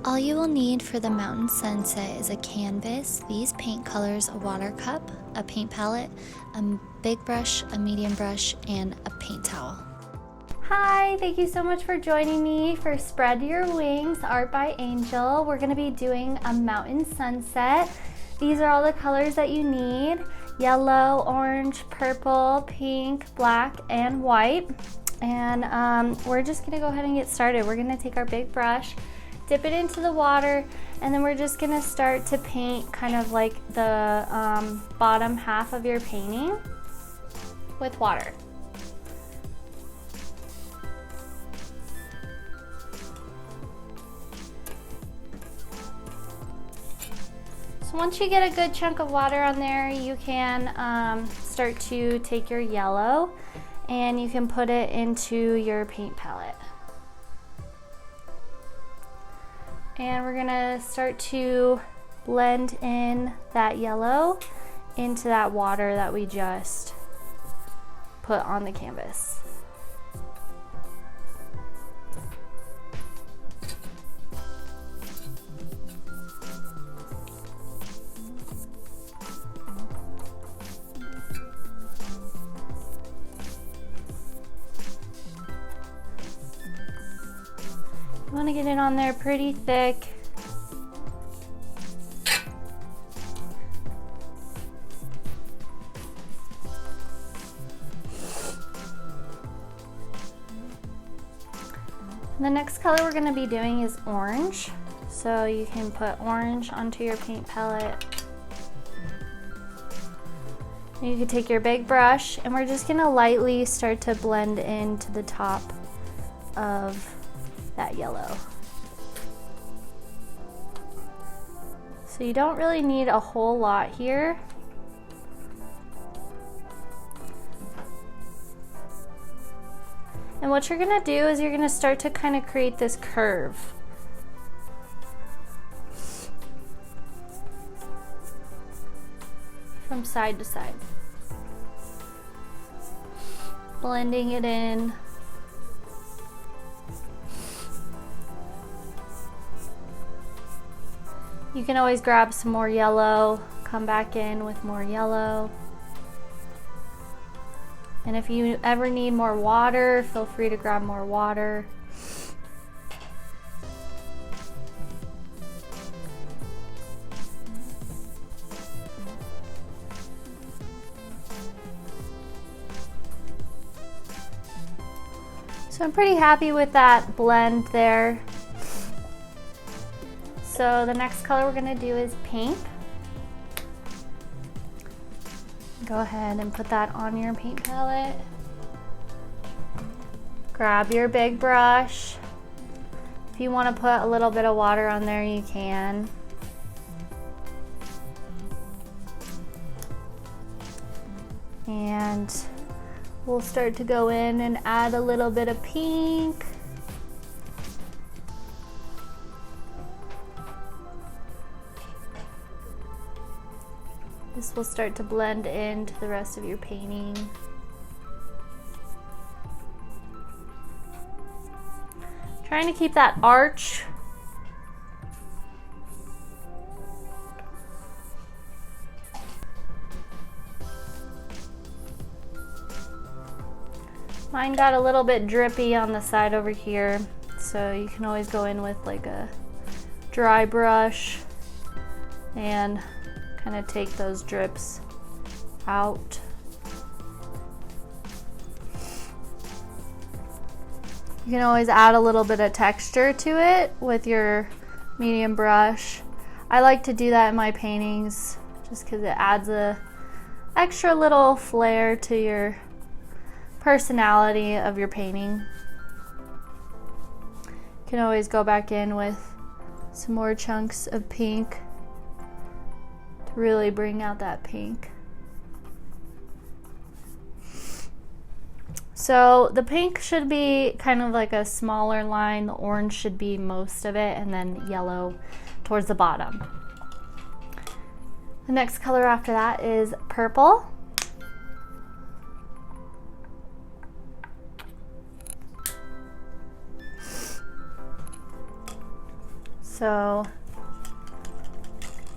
All you will need for the Mountain Sunset is a canvas, these paint colors, a water cup, a paint palette, a big brush, a medium brush, and a paint towel. Hi, thank you so much for joining me for Spread Your Wings Art by Angel. We're going to be doing a mountain sunset. These are all the colors that you need: yellow, orange, purple, pink, black, and white. And we're just going to go ahead and get started. We're going to take our big brush, dip it into the water, and then we're just going to start to paint kind of like the bottom half of your painting with water. So once you get a good chunk of water on there, you can start to take your yellow and you can put it into your paint palette. And we're gonna start to blend in that yellow into that water that we just put on the canvas. You want to get it on there pretty thick. The next color we're going to be doing is orange. So you can put orange onto your paint palette. You can take your big brush and we're just going to lightly start to blend into the top of that yellow. So you don't really need a whole lot here. And what you're gonna do is you're gonna start to kind of create this curve. From side to side. Blending it in. You can always grab some more yellow, come back in with more yellow. And if you ever need more water, feel free to grab more water. So I'm pretty happy with that blend there. So the next color we're gonna do is pink. Go ahead and put that on your paint palette. Grab your big brush. If you want to put a little bit of water on there, you can. And we'll start to go in and add a little bit of pink. This will start to blend into the rest of your painting. Trying to keep that arch. Mine got a little bit drippy on the side over here, so you can always go in with like a dry brush and kind of take those drips out. You can always add a little bit of texture to it with your medium brush. I like to do that in my paintings just because it adds a extra little flair to your personality of your painting. You can always go back in with some more chunks of pink to really bring out that pink. So the pink should be kind of like a smaller line, the orange should be most of it, and then yellow towards the bottom. The next color after that is purple. So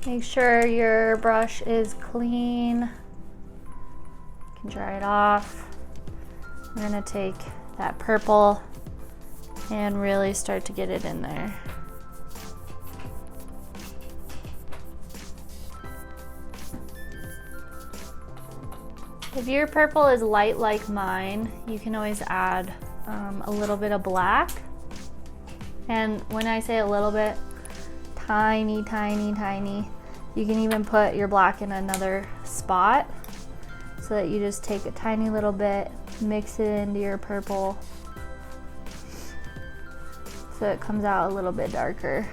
make sure your brush is clean. You can dry it off. I'm gonna take that purple and really start to get it in there. If your purple is light like mine, you can always add a little bit of black. And when I say a little bit, tiny, tiny, tiny. You can even put your black in another spot so that you just take a tiny little bit, mix it into your purple so it comes out a little bit darker.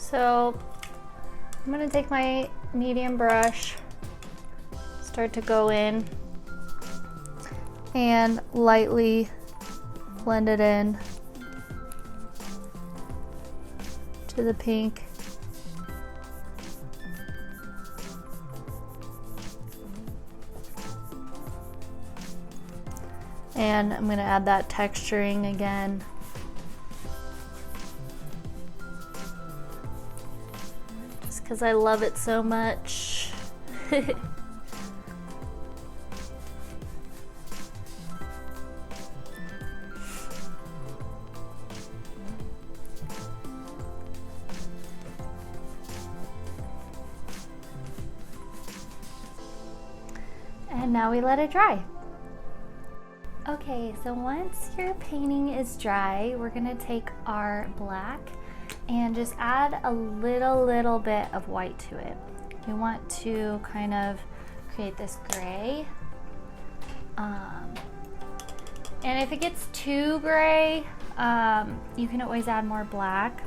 So I'm gonna take my medium brush, start to go in and lightly blend it in to the pink. And I'm gonna add that texturing again. Because I love it so much. And now we let it dry. Okay, so once your painting is dry, we're gonna take our black and just add a little bit of white to it. You want to kind of create this gray. And if it gets too gray, you can always add more black,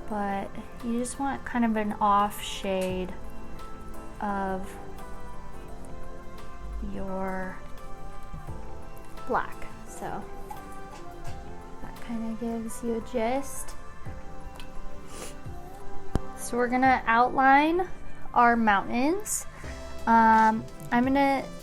but you just want kind of an off shade of your black. So that kind of gives you a gist. So we're gonna outline our mountains.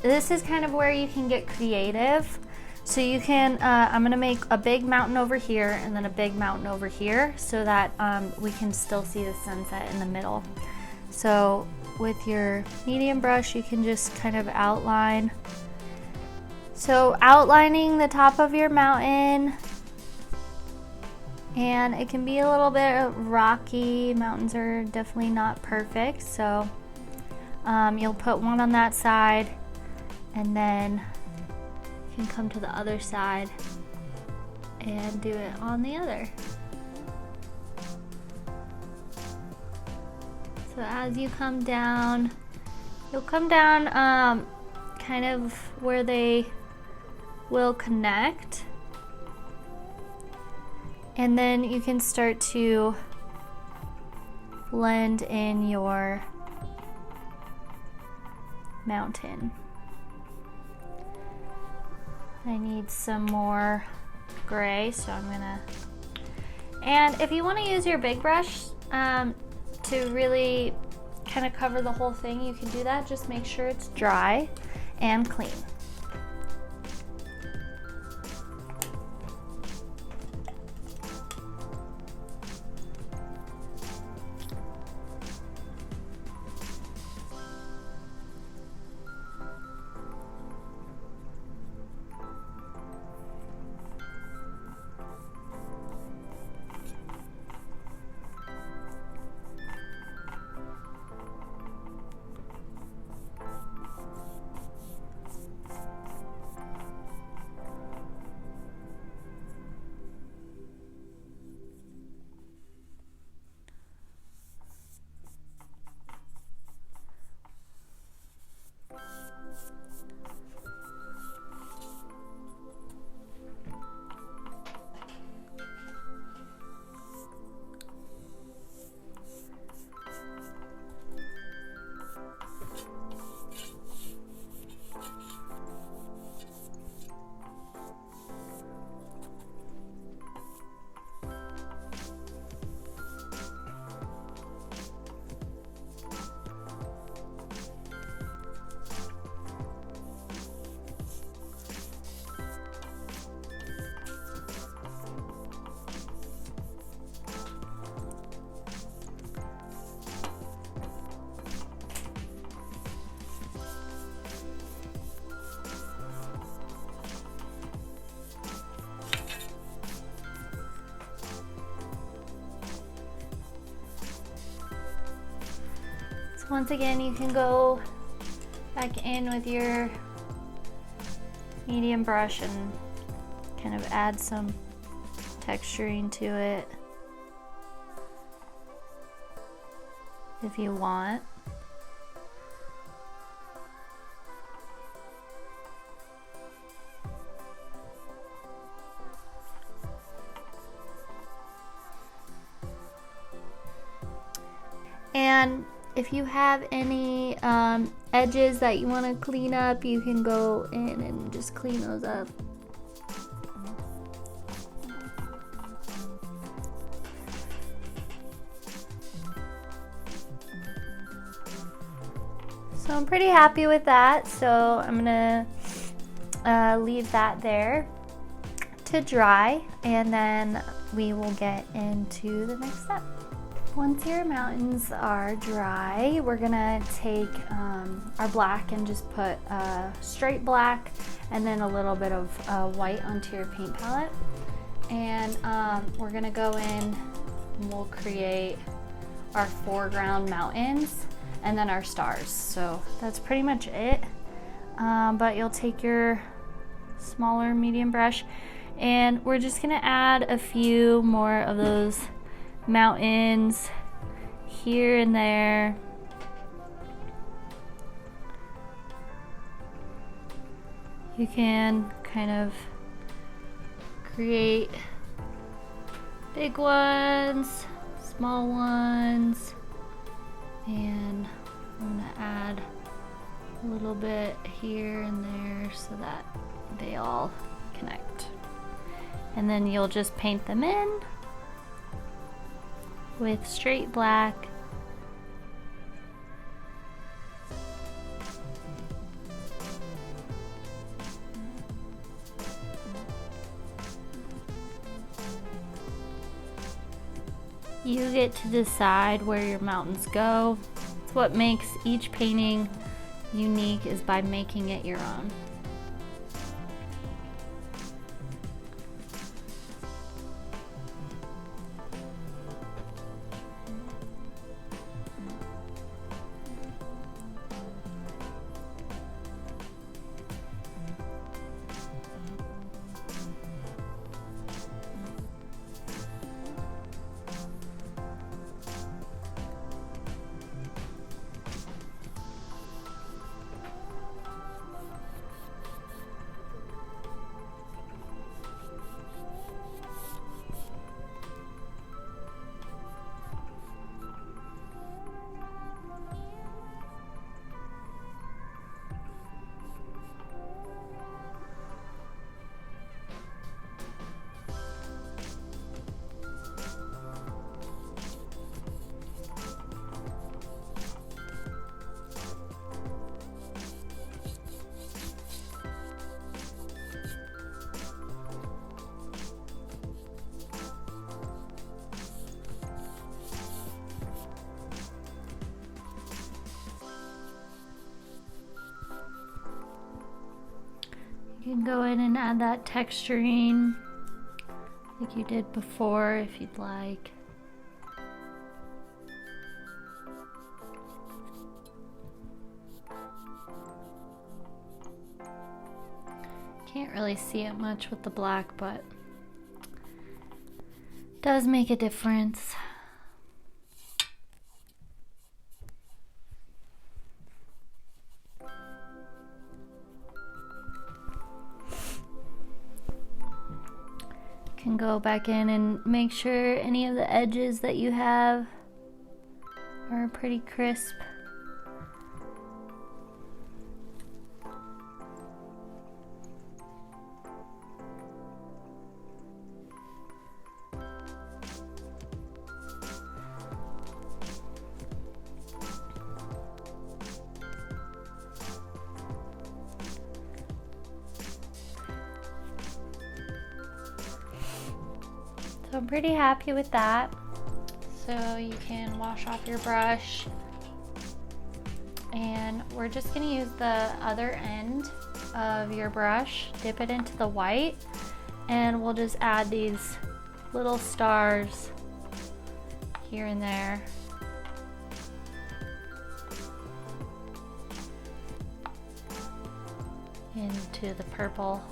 This is kind of where you can get creative. So you can, I'm gonna make a big mountain over here and then a big mountain over here so that we can still see the sunset in the middle. So with your medium brush, you can just kind of outline. So outlining the top of your mountain, and it can be a little bit rocky. Mountains are definitely not perfect, so you'll put one on that side and then you can come to the other side and do it on the other. So as you come down, you'll come down kind of where they will connect. And then you can start to blend in your mountain. I need some more gray, so I'm gonna, and if you want to use your big brush to really kind of cover the whole thing, you can do that. Just make sure it's dry and clean. So once again, you can go back in with your medium brush and kind of add some texturing to it if you want. And if you have any edges that you want to clean up, you can go in and just clean those up. So I'm pretty happy with that. So I'm gonna leave that there to dry, and then we will get into the next step. Once your mountains are dry, we're gonna take our black and just put straight black and then a little bit of white onto your paint palette. And we're gonna go in and we'll create our foreground mountains and then our stars. So that's pretty much it. But you'll take your smaller medium brush and we're just gonna add a few more of those mountains here and there. You can kind of create big ones, small ones, and I'm gonna add a little bit here and there so that they all connect. And then you'll just paint them in with straight black. You get to decide where your mountains go. It's what makes each painting unique, is by making it your own. You can go in and add that texturing like you did before if you'd like. Can't really see it much with the black, but it does make a difference. Can go back in and make sure any of the edges that you have are pretty crisp. So I'm pretty happy with that. So you can wash off your brush, and we're just gonna use the other end of your brush, dip it into the white, and we'll just add these little stars here and there. into the purple.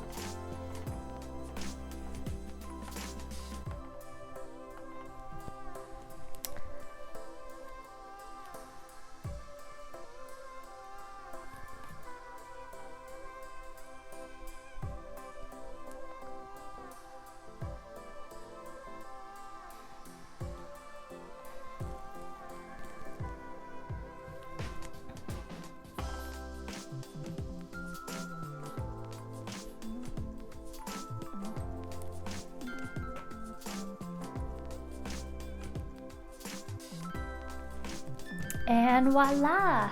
And voila,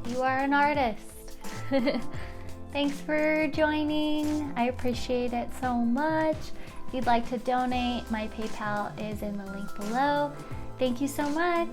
you are an artist. Thanks for joining. I appreciate it so much. If you'd like to donate, my PayPal is in the link below. Thank you so much.